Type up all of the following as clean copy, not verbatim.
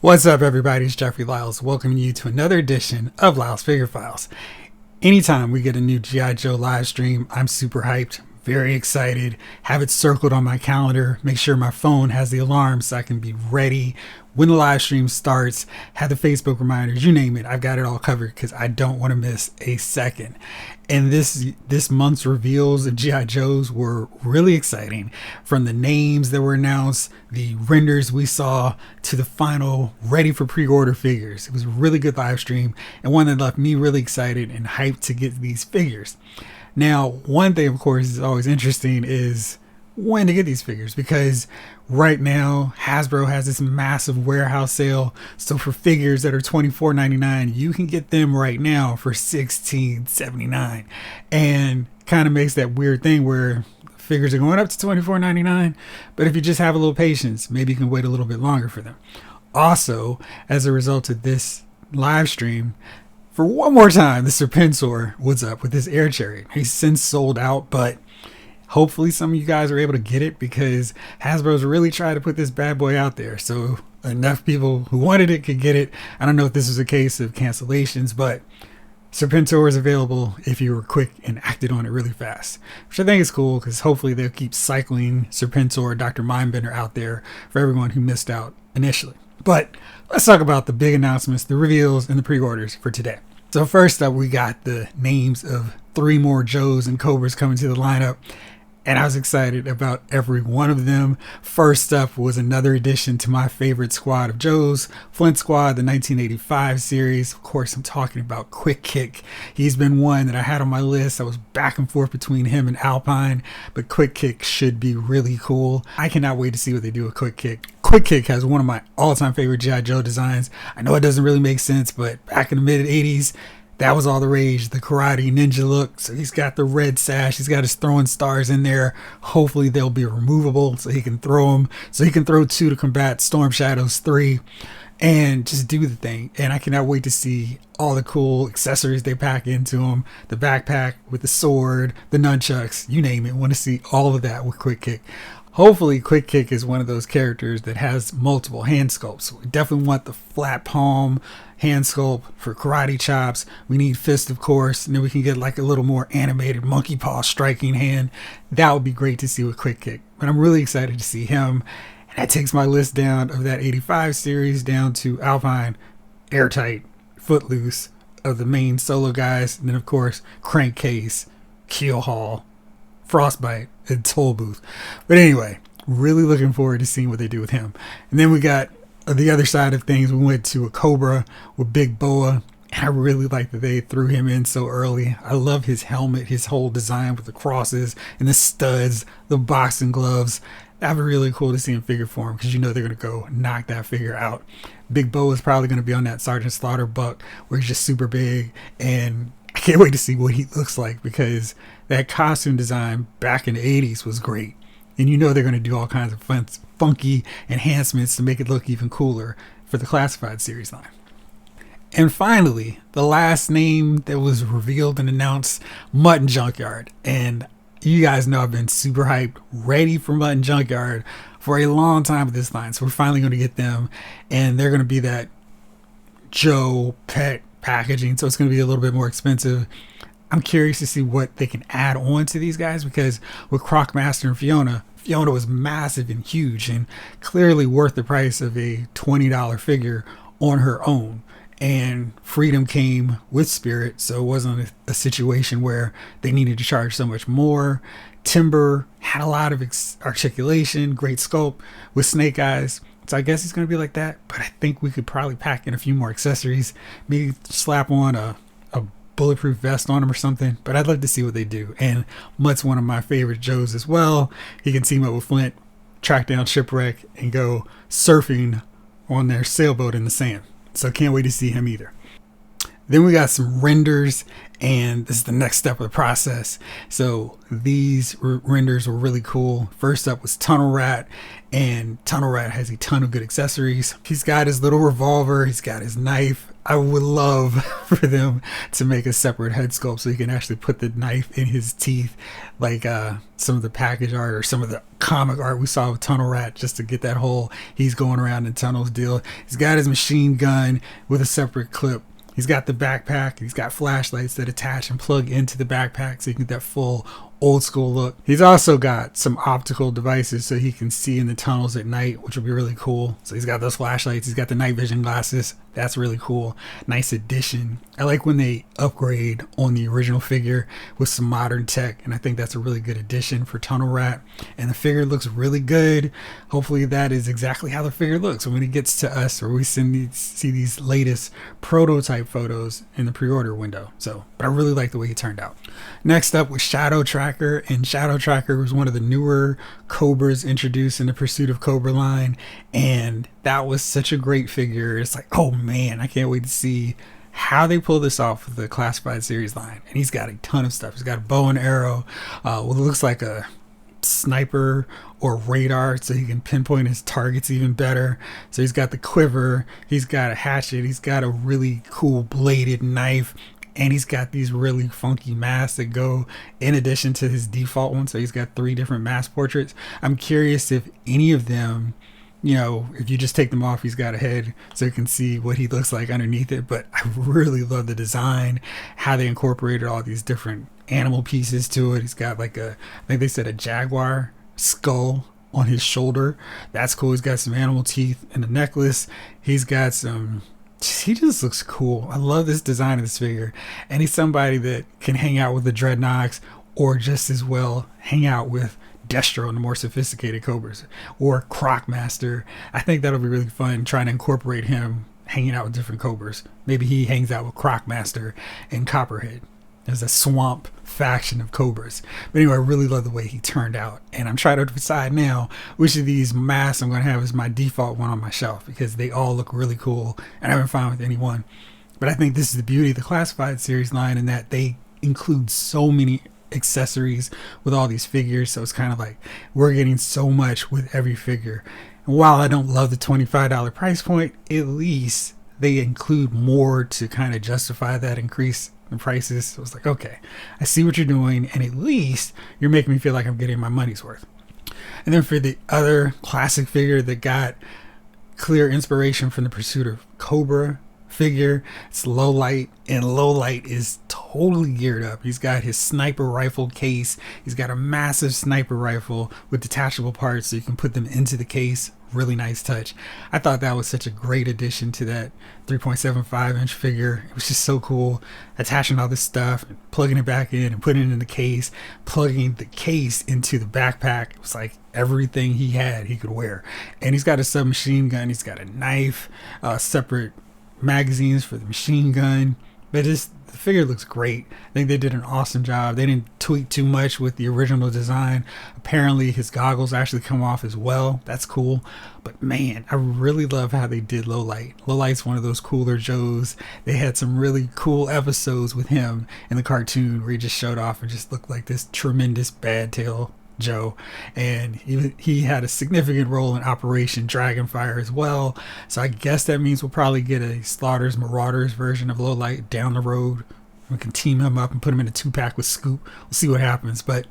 What's up, everybody? It's Jeffrey Lyles, welcoming you to another edition of Lyles Figure Files. Anytime we get a new G.I. Joe live stream, I'm super hyped, very excited, have it circled on my calendar, make sure my phone has the alarm so I can be ready when the live stream starts, have the Facebook reminders, you name it. I've got it all covered because I don't want to miss a second. And this month's reveals of G.I. Joes were really exciting. From the names that were announced, the renders we saw, to the final ready for pre-order figures. It was a really good live stream and one that left me really excited and hyped to get these figures. Now, one thing, of course, is always interesting is when to get these figures, because right now Hasbro has this massive warehouse sale. So for figures that are $24.99, you can get them right now for $16.79, and kind of makes that weird thing where figures are going up to $24.99, but if you just have a little patience, maybe you can wait a little bit longer for them. Also, as a result of this live stream, for one more time, the Serpentor was up with this air chariot. He's since sold out, but hopefully some of you guys are able to get it, because Hasbro's really tried to put this bad boy out there so enough people who wanted it could get it. I don't know if this was a case of cancellations, but Serpentor is available if you were quick and acted on it really fast, which I think is cool, because hopefully they'll keep cycling Serpentor, Dr. Mindbender out there for everyone who missed out initially. But let's talk about the big announcements, the reveals, and the pre-orders for today. So first up, we got the names of 3 more Joes and Cobras coming to the lineup, and I was excited about every one of them. First up was another addition to my favorite squad of Joes, Flint Squad, the 1985 series. Of course, I'm talking about Quick Kick. He's been one that I had on my list. I was back and forth between him and Alpine, but Quick Kick should be really cool. I cannot wait to see what they do with Quick Kick. Quick Kick has one of my all-time favorite G.I. Joe designs. I know it doesn't really make sense, but back in the mid-80s, that was all the rage, the karate ninja look. So he's got the red sash. He's got his throwing stars in there. Hopefully they'll be removable so he can throw them. So he can throw 2 to combat Storm Shadows 3 and just do the thing. And I cannot wait to see all the cool accessories they pack into him. The backpack with the sword, the nunchucks, you name it. I want to see all of that with Quick Kick. Hopefully Quick Kick is one of those characters that has multiple hand sculpts. We definitely want the flat palm hand sculpt for karate chops. We need fist, of course, and then we can get like a little more animated monkey paw striking hand. That would be great to see with Quick Kick. But I'm really excited to see him. And that takes my list down of that 85 series down to Alpine, Airtight, Footloose of the main solo guys. And then, of course, Crankcase, Keelhaul, Frostbite, and Toll Booth. But anyway, really looking forward to seeing what they do with him. And then we got the other side of things. We went to a Cobra with Big Boa, and I really like that they threw him in so early. I love his helmet, his whole design with the crosses and the studs, the boxing gloves. That'd be really cool to see in figure form, because you know they're going to go knock that figure out. Big Boa is probably going to be on that Sergeant Slaughter buck where he's just super big, and I can't wait to see what he looks like, because that costume design back in the 80s was great. And you know they're going to do all kinds of fun, funky enhancements to make it look even cooler for the Classified series line. And finally, the last name that was revealed and announced, Mutton Junkyard. And you guys know I've been super hyped, ready for Mutton Junkyard for a long time with this line. So we're finally going to get them, and they're going to be that Joe pet packaging, so it's going to be a little bit more expensive. I'm curious to see what they can add on to these guys, because with Crocmaster and Fiona was massive and huge and clearly worth the price of a $20 figure on her own. And Freedom came with Spirit, so it wasn't a situation where they needed to charge so much more. Timber had a lot of articulation, great sculpt with Snake Eyes. So I guess it's going to be like that, but I think we could probably pack in a few more accessories, maybe slap on a bulletproof vest on him or something, but I'd love to see what they do. And Mutt's one of my favorite Joes as well. He can team up with Flint, track down Shipwreck, and go surfing on their sailboat in the sand. So can't wait to see him either. Then we got some renders, and this is the next step of the process. So these renders were really cool. First up was Tunnel Rat, and Tunnel Rat has a ton of good accessories. He's got his little revolver, he's got his knife, I would love for them to make a separate head sculpt so you can actually put the knife in his teeth, like some of the package art or some of the comic art we saw with Tunnel Rat, just to get that whole he's going around in tunnels deal. He's got his machine gun with a separate clip. He's got the backpack. He's got flashlights that attach and plug into the backpack so you can get that full old school look. He's also got some optical devices so he can see in the tunnels at night, which will be really cool. So he's got those flashlights. He's got the night vision glasses. That's really cool. Nice addition. I like when they upgrade on the original figure with some modern tech, and I think that's a really good addition for Tunnel Rat. And the figure looks really good. Hopefully that is exactly how the figure looks when it gets to us, or we see these latest prototype photos in the pre-order window. So, but I really like the way he turned out. Next up was Shadow Tracker, and Shadow Tracker was one of the newer Cobras introduced in the Pursuit of Cobra line, and that was such a great figure. It's like, oh man, I can't wait to see how they pull this off with the classified series line. And he's got a ton of stuff. He's got a bow and arrow, what looks like a sniper or radar, so he can pinpoint his targets even better. So he's got the quiver, he's got a hatchet, he's got a really cool bladed knife, and he's got these really funky masks that go in addition to his default one. So he's got 3 different mask portraits. I'm curious if any of them, you know, if you just take them off, he's got a head so you can see what he looks like underneath it. But I really love the design, how they incorporated all these different animal pieces to it. He's got like I think they said a jaguar skull on his shoulder. That's cool. He's got some animal teeth in the necklace. He's got some, he just looks cool. I love this design of this figure. And he's somebody that can hang out with the Dreadnoks, or just as well hang out with Destro and the more sophisticated Cobras, or Crocmaster. I think that'll be really fun, trying to incorporate him hanging out with different Cobras. Maybe he hangs out with Crocmaster and Copperhead. There's a swamp faction of Cobras. But anyway, I really love the way he turned out. And I'm trying to decide now which of these masks I'm going to have as my default one on my shelf, because they all look really cool and I haven't found with any one. But I think this is the beauty of the classified series line, in that they include so many accessories with all these figures. So it's kind of like we're getting so much with every figure. And while I don't love the $25 price point, at least they include more to kind of justify that increase in prices. So it's like, okay, I see what you're doing, and at least you're making me feel like I'm getting my money's worth. And then for the other classic figure that got clear inspiration from the Pursuit of Cobra figure, it's Lowlight, and Lowlight is totally geared up. He's got his sniper rifle case. He's got a massive sniper rifle with detachable parts so you can put them into the case. Really nice touch. I thought that was such a great addition to that 3.75 inch figure. It was just so cool, attaching all this stuff and plugging it back in and putting it in the case, plugging the case into the backpack. It was like everything he had he could wear. And he's got a submachine gun, he's got a knife, separate magazines for the machine gun. But the figure looks great. I think they did an awesome job. They didn't tweak too much with the original design. Apparently his goggles actually come off as well. That's cool. But man, I really love how they did Lowlight. Lowlight's one of those cooler Joes. They had some really cool episodes with him in the cartoon where he just showed off and just looked like this tremendous bad tail Joe, and he had a significant role in Operation Dragonfire as well. So I guess that means we'll probably get a Slaughter's Marauders version of Lowlight down the road. We can team him up and put him in a 2-pack with Scoop. We'll see what happens. But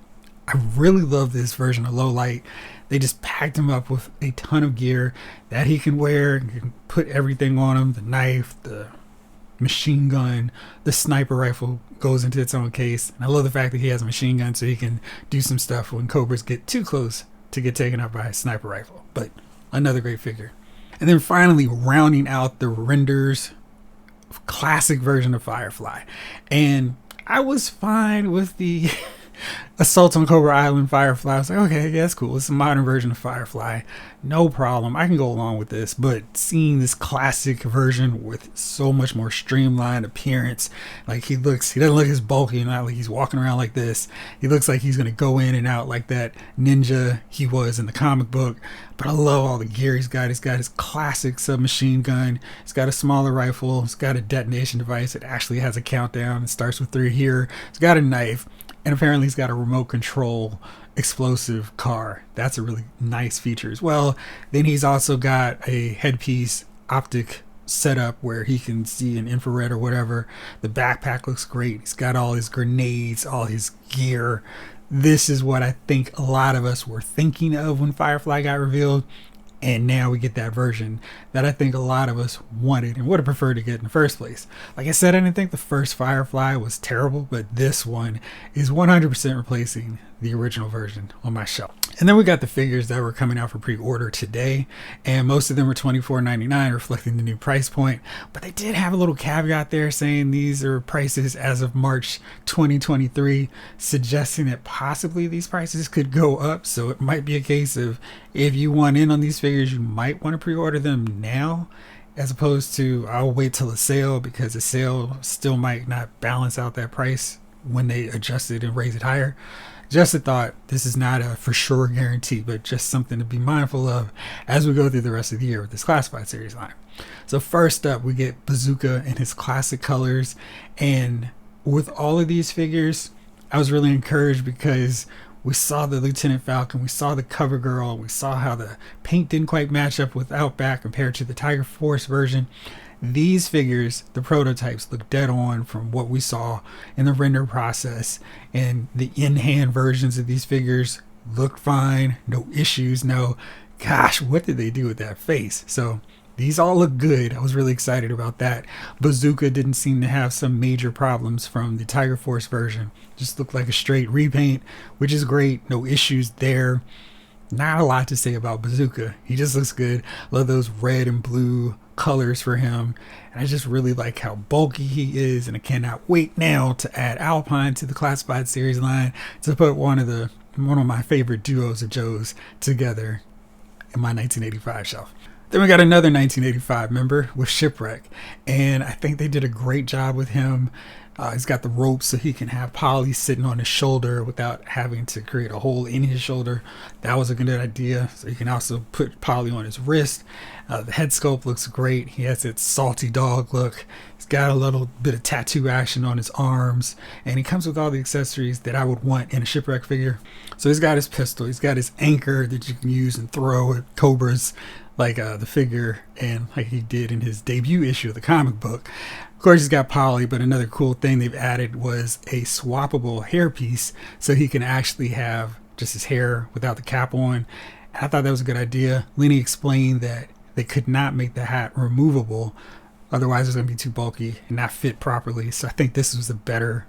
I really love this version of Lowlight. They just packed him up with a ton of gear that he can wear. You can put everything on him: the knife, the machine gun, the sniper rifle goes into its own case. And I love the fact that he has a machine gun so he can do some stuff when Cobras get too close to get taken out by a sniper rifle. But another great figure. And then finally, rounding out the renders, classic version of Firefly. And I was fine with the Assault on Cobra Island Firefly. I was like, okay, yeah, that's cool. It's a modern version of Firefly. No problem. I can go along with this. But seeing this classic version with so much more streamlined appearance, like he doesn't look as bulky, not like he's walking around like this. He looks like he's going to go in and out like that ninja he was in the comic book. But I love all the gear he's got. He's got his classic submachine gun. He's got a smaller rifle. He's got a detonation device that actually has a countdown. It starts with 3 here. He's got a knife. And apparently he's got a remote control explosive car. That's a really nice feature as well. Then he's also got a headpiece optic setup where he can see an infrared or whatever. The backpack looks great. He's got all his grenades, all his gear. This is what I think a lot of us were thinking of when Firefly got revealed. And now we get that version that I think a lot of us wanted and would have preferred to get in the first place. Like I said, I didn't think the first Firefly was terrible, but this one is 100% replacing the original version on my shelf. And then we got the figures that were coming out for pre-order today, and most of them were $24.99, reflecting the new price point. But they did have a little caveat there saying these are prices as of March 2023, suggesting that possibly these prices could go up. So it might be a case of, if you want in on these figures, you might want to pre-order them now, as opposed to I'll wait till a sale, because a sale still might not balance out that price when they adjust it and raise it higher. Just a thought. This is not a for sure guarantee, but just something to be mindful of as we go through the rest of the year with this classified series line. So first up, we get Bazooka in his classic colors. And with all of these figures, I was really encouraged because we saw the Lieutenant Falcon, we saw the Cover Girl, we saw how the paint didn't quite match up with Outback compared to the Tiger Force version. These figures, the prototypes, look dead on from what we saw in the render process, and the in-hand versions of these figures look fine, no issues, no, gosh, what did they do with that face? So these all look good. I was really excited about that. Bazooka didn't seem to have some major problems from the Tiger Force version. Just looked like a straight repaint, which is great. No issues there. Not a lot to say about Bazooka. He just looks good. Love those red and blue colors for him. And I just really like how bulky he is. And I cannot wait now to add Alpine to the classified series line to put one of my favorite duos of Joes together in my 1985 shelf. Then we got another 1985 member with Shipwreck, and I think they did a great job with him. He's got the rope so he can have Polly sitting on his shoulder without having to create a hole in his shoulder. That was a good idea. So you can also put Polly on his wrist. The head sculpt looks great. He has that salty dog look. He's got a little bit of tattoo action on his arms, and he comes with all the accessories that I would want in a Shipwreck figure. So he's got his pistol. He's got his anchor that you can use and throw at cobras, like the figure, and like he did in his debut issue of the comic book. Of course, he's got Polly, but another cool thing they've added was a swappable hairpiece, so he can actually have just his hair without the cap on. And I thought that was a good idea. Lenny explained that they could not make the hat removable, otherwise it's going to be too bulky and not fit properly. So I think this was a better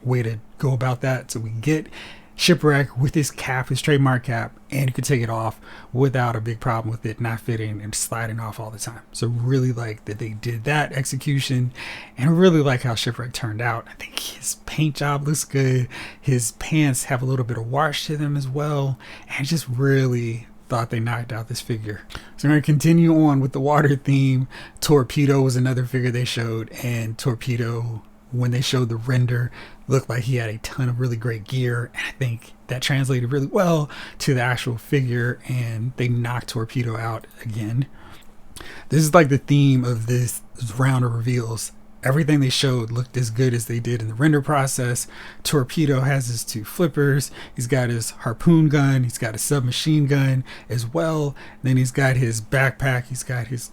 way to go about that. So we get Shipwreck with his cap, his trademark cap, and you can take it off without a big problem with it not fitting and sliding off all the time. So really like that they did that execution, and really like how Shipwreck turned out. I think his paint job looks good. His pants have a little bit of wash to them as well, and just really thought they knocked out this figure. So I'm going to continue on with the water theme. Torpedo was another figure they showed, and Torpedo, when they showed the render, looked like he had a ton of really great gear, and I think that translated really well to the actual figure, and they knocked Torpedo out again. This is like the theme of this round of reveals. Everything they showed looked as good as they did in the render process. Torpedo has his two flippers, he's got his harpoon gun, he's got a submachine gun as well, then he's got his backpack, he's got his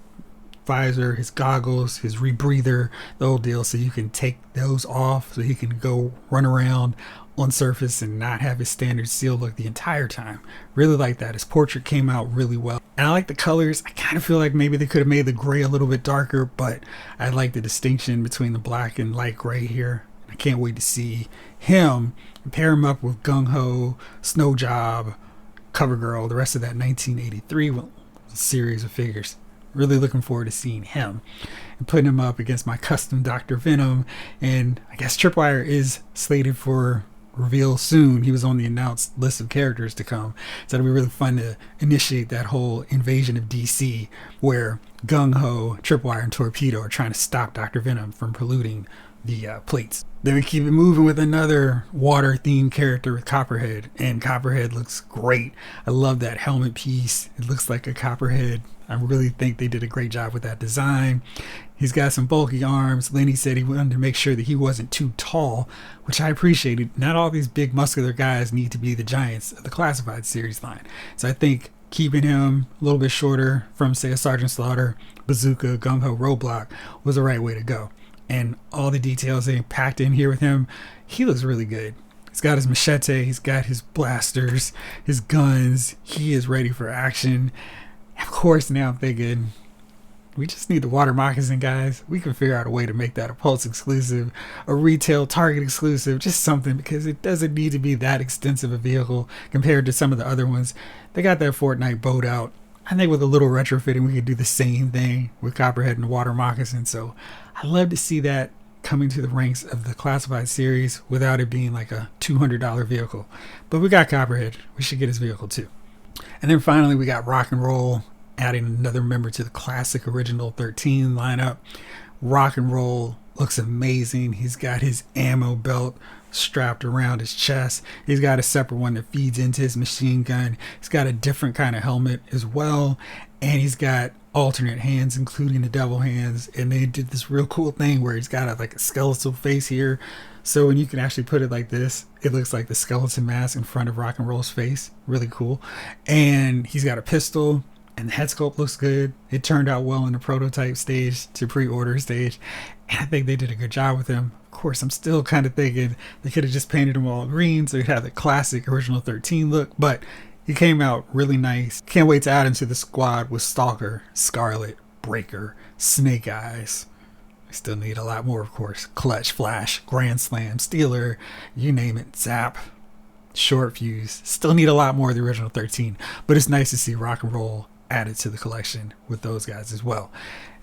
visor, his goggles, his rebreather, the whole deal, so you can take those off so he can go run around on surface and not have his standard seal look the entire time. Really like that. His portrait came out really well, and I like the colors. I kind of feel like maybe they could have made the gray a little bit darker, but I like the distinction between the black and light gray here. I can't wait to see him and pair him up with Gung Ho, Snow Job, Cover Girl, the rest of that 1983 series of figures. Really looking forward to seeing him and putting him up against my custom Dr. Venom. And I guess Tripwire is slated for reveal soon. He was on the announced list of characters to come. So it'll be really fun to initiate that whole invasion of DC where Gung Ho, Tripwire, and Torpedo are trying to stop Dr. Venom from polluting the plates. Then we keep it moving with another water themed character with Copperhead, and Copperhead looks great. I love that helmet piece. It looks like a Copperhead. I really think they did a great job with that design. He's got some bulky arms. Lenny said he wanted to make sure that he wasn't too tall, which I appreciated. Not all these big muscular guys need to be the giants of the classified series line. So I think keeping him a little bit shorter from, say, a Sergeant Slaughter, Bazooka, Gung Ho, Roadblock was the right way to go. And all the details they packed in here with him, he looks really good. He's got his machete, he's got his blasters, his guns. He is ready for action. Of course, now I'm thinking, we just need the water moccasin, guys. We can figure out a way to make that a Pulse exclusive, a retail Target exclusive, just something, because it doesn't need to be that extensive a vehicle compared to some of the other ones. They got that Fortnite boat out. I think with a little retrofitting, we could do the same thing with Copperhead and the water moccasin. So I'd love to see that coming to the ranks of the classified series without it being like a $200 vehicle. But we got Copperhead. We should get his vehicle too. And then finally, we got Rock and Roll, adding another member to the classic original 13 lineup. Rock and Roll looks amazing. He's got his ammo belt strapped around his chest. He's got a separate one that feeds into his machine gun. He's got a different kind of helmet as well. And he's got alternate hands, including the devil hands. And they did this real cool thing where he's got a skeletal face here. So when you can actually put it like this, it looks like the skeleton mask in front of Rock and Roll's face. Really cool. And he's got a pistol. And the head sculpt looks good. It turned out well in the prototype stage to pre-order stage. And I think they did a good job with him. Of course, I'm still kind of thinking they could have just painted him all green so he'd have the classic original 13 look. But he came out really nice. Can't wait to add him to the squad with Stalker, Scarlet, Breaker, Snake Eyes. I still need a lot more, of course. Clutch, Flash, Grand Slam, Stealer, you name it, Zap, Short Fuse. Still need a lot more of the original 13. But it's nice to see Rock and Roll added to the collection with those guys as well.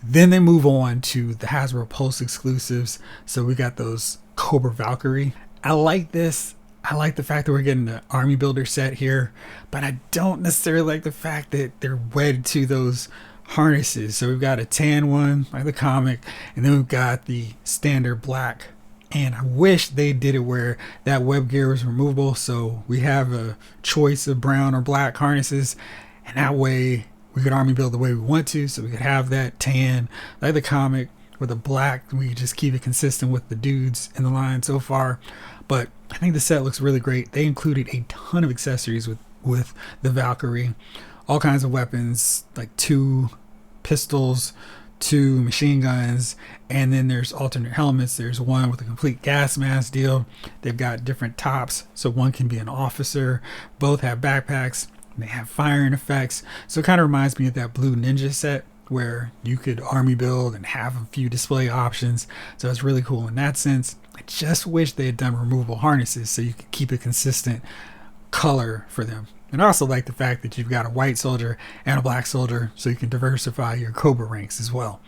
Then they move on to the Hasbro Pulse exclusives. So we got those Cobra Valkyrie. I like this. I like the fact that we're getting the army builder set here, but I don't necessarily like the fact that they're wedded to those harnesses. So we've got a tan one like the comic, and then we've got the standard black. And I wish they did it where that web gear was removable, so we have a choice of brown or black harnesses, and that way we could army build the way we want to, so we could have that tan like the comic with the black. We could just keep it consistent with the dudes in the line so far. But I think the set looks really great. They included a ton of accessories with the Valkyrie, all kinds of weapons, like 2 pistols, 2 machine guns, and then there's alternate helmets. There's one with a complete gas mask deal. They've got different tops, so one can be an officer. Both have backpacks. They have firing effects. So it kind of reminds me of that Blue Ninja set where you could army build and have a few display options. So it's really cool in that sense. I just wish they had done removable harnesses so you could keep a consistent color for them. And I also like the fact that you've got a white soldier and a black soldier, so you can diversify your Cobra ranks as well.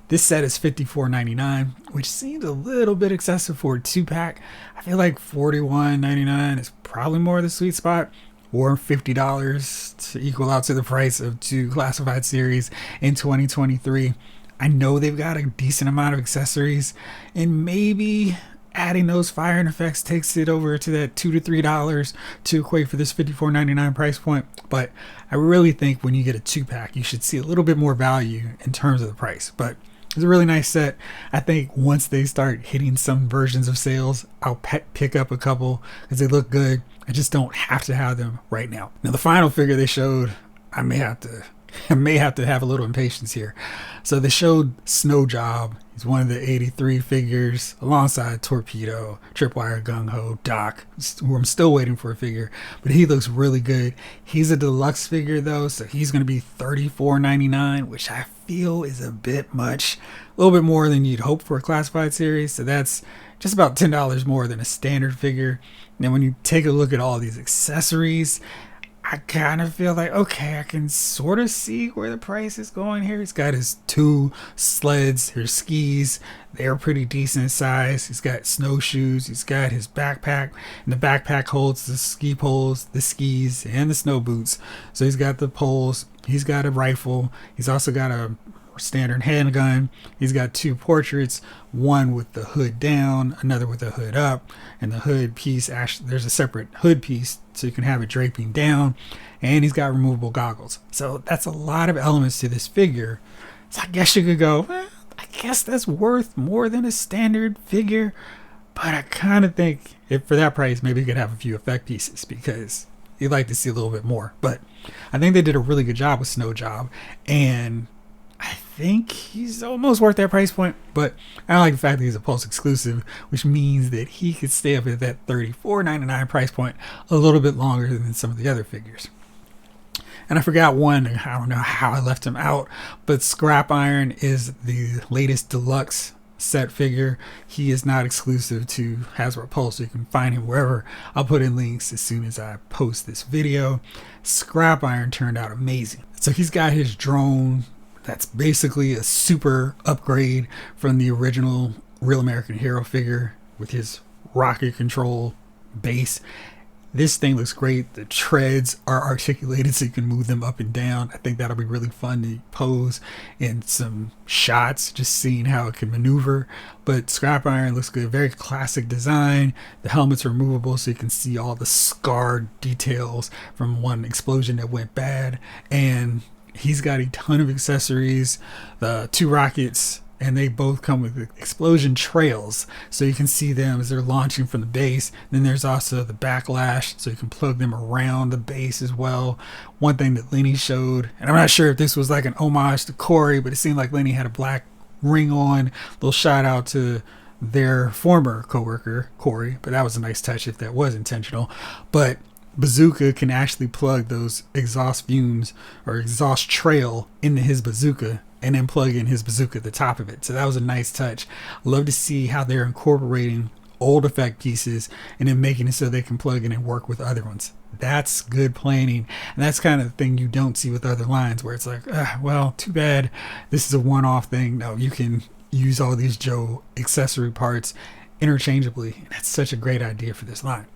This set is $54.99, which seems a little bit excessive for a 2-pack. I feel like $41.99 is probably more the sweet spot, or $50 to equal out to the price of 2 classified series in 2023. I know they've got a decent amount of accessories, and maybe adding those firing effects takes it over to that $2 to $3 to equate for this $54.99 price point. But I really think when you get a 2-pack, you should see a little bit more value in terms of the price. But it's a really nice set. I think once they start hitting some versions of sales, I'll pick up a couple because they look good. I just don't have to have them right now. Now the final figure they showed, I may have to have a little impatience here. So they showed Snow Job. He's one of the 83 figures alongside Torpedo, Tripwire, Gung Ho, Doc, who I'm still waiting for a figure, but he looks really good. He's a deluxe figure though, so he's going to be $34.99, which I feel is a bit much, a little bit more than you'd hope for a classified series. So that's just about $10 more than a standard figure. Now when you take a look at all these accessories, I kind of feel like, okay, I can sort of see where the price is going here. He's got his 2 sleds, his skis. They're pretty decent size. He's got snowshoes. He's got his backpack. And the backpack holds the ski poles, the skis, and the snow boots. So he's got the poles. He's got a rifle. He's also got a standard handgun. He's got 2 portraits, one with the hood down, another with the hood up, and the hood piece, actually there's a separate hood piece so you can have it draping down, and he's got removable goggles. So that's a lot of elements to this figure. So I guess you could go, I guess that's worth more than a standard figure, but I kind of think if for that price maybe you could have a few effect pieces, because you'd like to see a little bit more. But I think they did a really good job with Snow Job, and I think he's almost worth that price point. But I don't like the fact that he's a Pulse exclusive, which means that he could stay up at that $34.99 price point a little bit longer than some of the other figures. And I forgot one, I don't know how I left him out, but Scrap Iron is the latest deluxe set figure. He is not exclusive to Hasbro Pulse, so you can find him wherever. I'll put in links as soon as I post this video. Scrap Iron turned out amazing. So he's got his drone that's basically a super upgrade from the original Real American Hero figure with his rocket control base. This thing looks great. The treads are articulated so you can move them up and down. I think that'll be really fun to pose in some shots, just seeing how it can maneuver. But Scrap Iron looks good. Very classic design. The helmet's removable so you can see all the scarred details from one explosion that went bad. And he's got a ton of accessories. The 2 rockets, and they both come with explosion trails, so you can see them as they're launching from the base. Then there's also the backlash, so you can plug them around the base as well. One thing that Lenny showed, and I'm not sure if this was like an homage to Corey, but it seemed like Lenny had a black ring on. Little shout out to their former co-worker Corey, but that was a nice touch if that was intentional. But Bazooka can actually plug those exhaust fumes or exhaust trail into his bazooka and then plug in his bazooka at the top of it. So that was a nice touch. Love to see how they're incorporating old effect pieces and then making it so they can plug in and work with other ones. That's good planning, and that's kind of the thing you don't see with other lines where it's like, well, too bad this is a one-off thing. No, you can use all these Joe accessory parts interchangeably, and that's such a great idea for this line.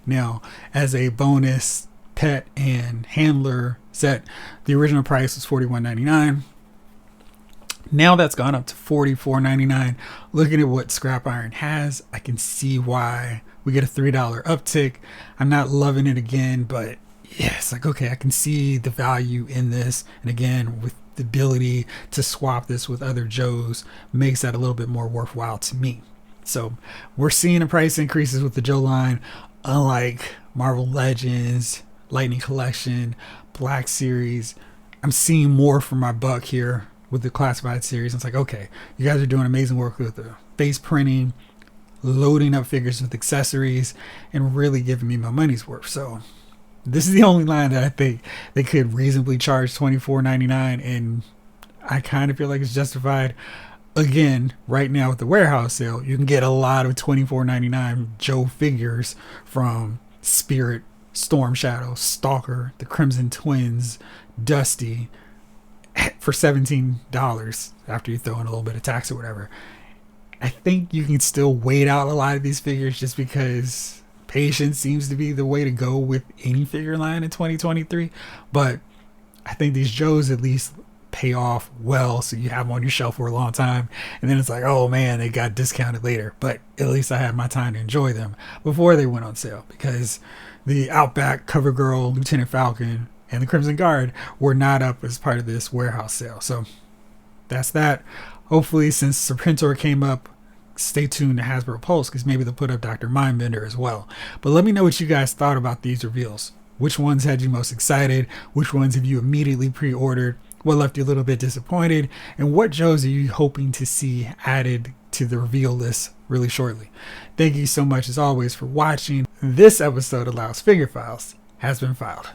Now, as a bonus pet and handler set, the original price was $41.99. Now that's gone up to $44.99. Looking at what Scrap Iron has, I can see why we get a $3 uptick. I'm not loving it again, but yeah, it's like, okay, I can see the value in this. And again, with the ability to swap this with other Joes makes that a little bit more worthwhile to me. So we're seeing the price increases with the Joe line, unlike Marvel Legends, Lightning Collection, Black Series. I'm seeing more for my buck here with the classified series. It's like, okay, you guys are doing amazing work with the face printing, loading up figures with accessories, and really giving me my money's worth. So this is the only line that I think they could reasonably charge $24.99, and I kind of feel like it's justified. Again, right now with the warehouse sale, you can get a lot of $24.99 Joe figures from Spirit, Storm Shadow, Stalker, the Crimson Twins, Dusty, for $17 after you throw in a little bit of tax or whatever. I think you can still wait out a lot of these figures just because patience seems to be the way to go with any figure line in 2023. But I think these Joes at least pay off well, so you have them on your shelf for a long time, and then it's like, oh man, they got discounted later. But at least I had my time to enjoy them before they went on sale, because the Outback, CoverGirl, Lieutenant Falcon, and the Crimson Guard were not up as part of this warehouse sale. So that's that. Hopefully, since Serpentor came up, stay tuned to Hasbro Pulse, because maybe they'll put up Dr. Mindbender as well. But let me know what you guys thought about these reveals. Which ones had you most excited? Which ones have you immediately pre-ordered? What left you a little bit disappointed? And what Joes are you hoping to see added to the reveal list really shortly? Thank you so much as always for watching. This episode of Loud's Figure Files has been filed.